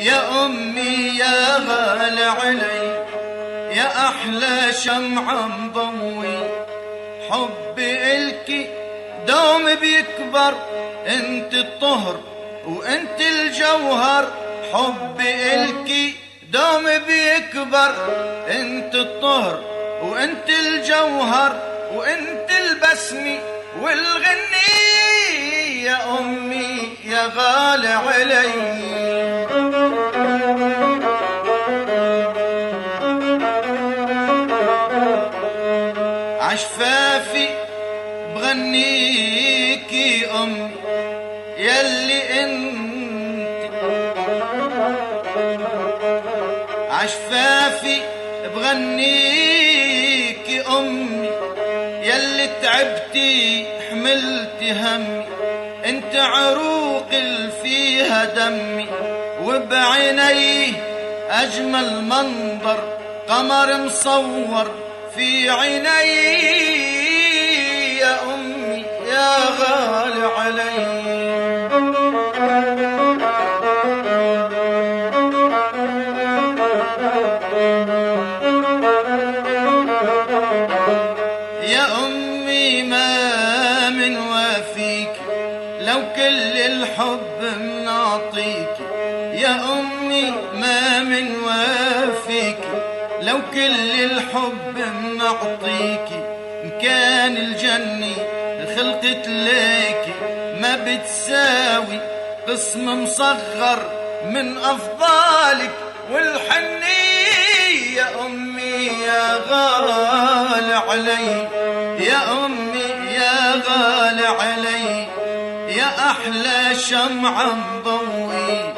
يا أمي يا غالي علي، يا أحلى شمعة مضوي، حبي إلكي دوم بيكبر، انت الطهر وانت الجوهر، حبي إلكي دوم بيكبر، انت الطهر وانت الجوهر وانت البسمي والغني، يا أمي يا غالي علي. عشفافي بغنيكي أمي يلي انت، عشفافي بغنيكي أمي يلي تعبتي حملتي همي، انت عروق فيها دمي، وبعيني أجمل منظر قمر مصور في عيني، يا أمي يا غالي علي. يا أمي ما من وافيك لو كل الحب منعطيك، يا أمي ما من وافيك لو كل الحب منعطيك، كان الجنة خلقت ليك ما بتساوي قسم مصغر من أفضالك والحني، يا أمي يا غالي علي، يا أمي يا غالي علي، يا أحلى شمعة مضوي،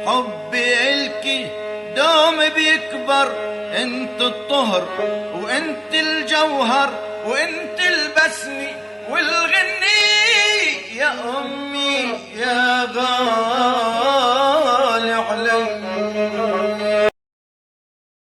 حبي إلكي دوم بيكبر، انت الطهر وانت الجوهر وانت البسمي